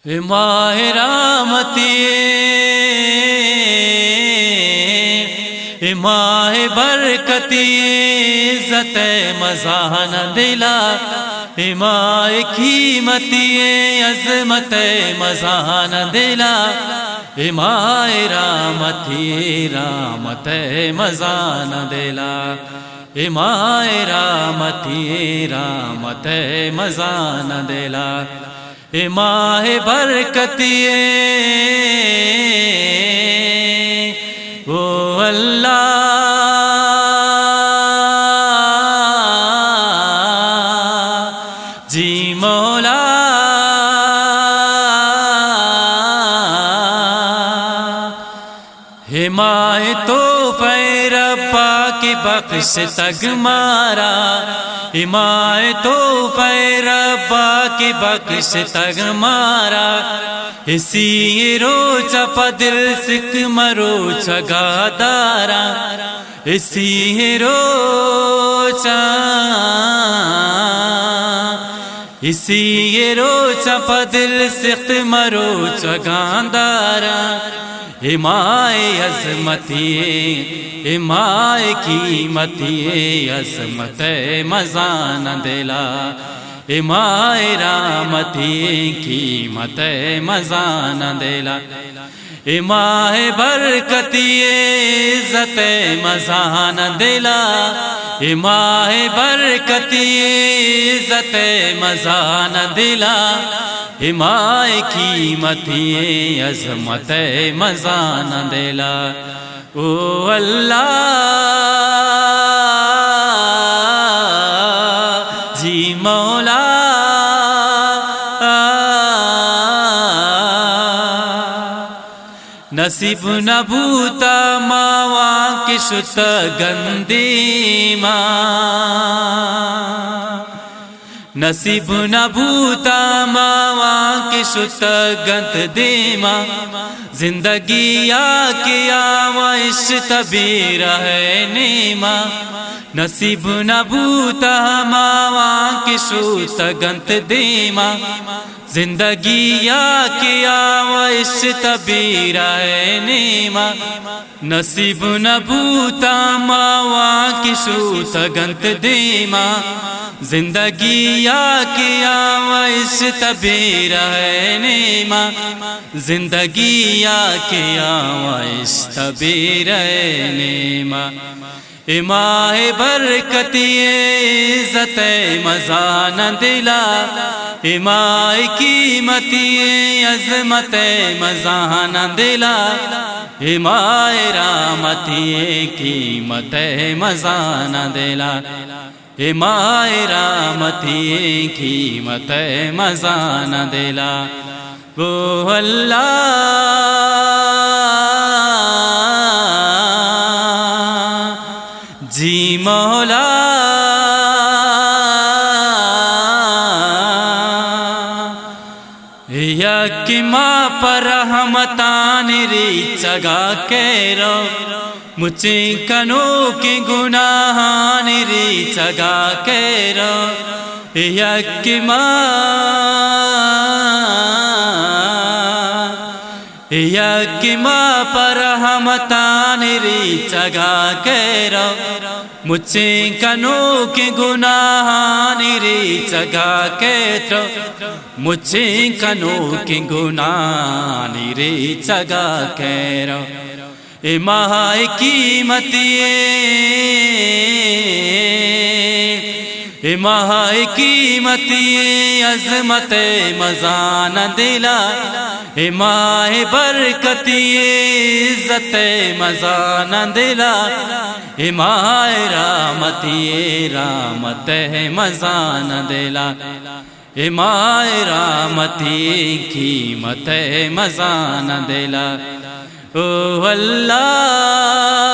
ماہ رحمتی ماہ برکتی عزت مزاح نہ دلا ماہ قیمتی عظمت مزاح نہ دلا ماہ رحمتی رحمت مزاح نہ دلا ماہ رحمتی رحمت مزاح نہ دلا ماہ برکتی او اللہ جی مولا ماہ تحفہ ربا کی بخش تگ مارا ماہ تحفہ ربا کی بخش تگ مارا اسی روچا پدل سکھ مرو چگا دارا اسی روچا پدل سکھ مرو چگا دارا ماہ عظمتی ماہ قیمتی عظمت مزاح نہ دلا ماہ رحمتی قیمت مزاح نہ دلا ماہ برکتی عزت مزاح نہ دلا ماہ برکتی عزت مزاح نہ دلا ماہ قیمتی عظمت مزاح نہ دلا او اللہ جی مولا نصیب نبوتا ماواں کی شت گندی نصیب نبوتا ماواں کی شت گند دیما زندگی کیا وش تبیر ہے نیما نصیب نبوتا ماواں کی شت گند دیما زندگی کیا وش تبیر ہے نیما نصیب نبوتا ماواں کی شت گند دیما زندگی کیا وش تبیر ہے نیما زندگی کیا وش تبیر ہے نیما ماہ برکتی عزت مزاح نہ دلا ماہ قیمتی عظمت مزاح نہ دلا ماہ رحمتی قیمت مزاح نہ دلا ماہ رحمتی قیمت مزاح نہ دلا او اللہ جی مولا یک ماں پر رحمتان ری چگا کیرو مجھے کنوں کے گناہان ری چگا کیرو یک ماں پر رحمتان ری چگا کیرو مجھے کنوں کے گناہان ری چگا کیرو مجھے کنوں کے گناہان ری چگا کیرو ماہ قیمتی ماہ قیمتی عظمت مزاح نہ دلا ماہ برکتی عزت مزاح نہ دلا ماہ رحمتی رحمت مزاح نہ دلا ماہ رحمتی قیمت مزاح نہ دلا او اللہ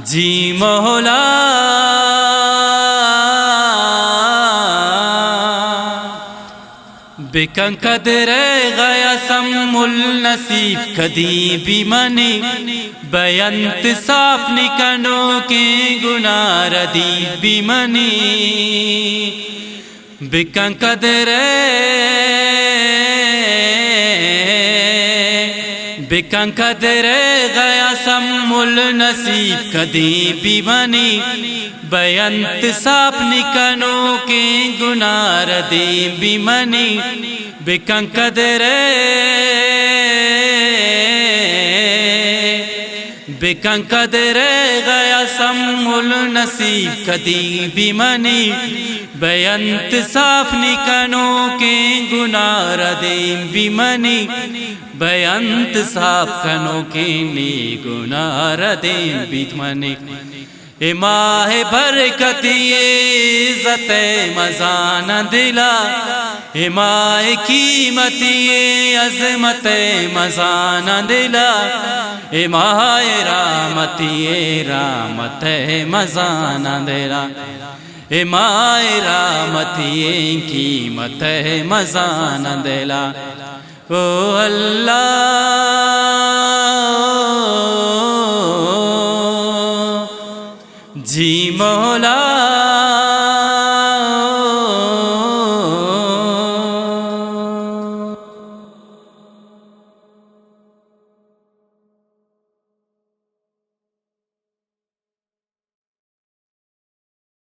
جی مولا بکن قدر غیا سم النصیب کدی بھی منی بیانت صاف نکنو کے گناہ ردی بھی منی بکن قدر بکن قدر گیا سم النصیب کدی بھی بنی بیانت ساپ نکنو کے گناہ ردی بھی منی بکن قدر بکن قدر گیا سم النصیب کدی بھی منی بیانت صاف نکنو کے گناہ ردیم بھی منی بیانت صاف کنو کے نی گناہ ردیم بھی منی اے ماہ برکتی عزت مزان دلا اے ماہ قیمتی عظمت مزان دلا اے ماہ رحمتی رحمت مزان دلا اے ماہ رحمتی قیمت مزان دلا او اللہ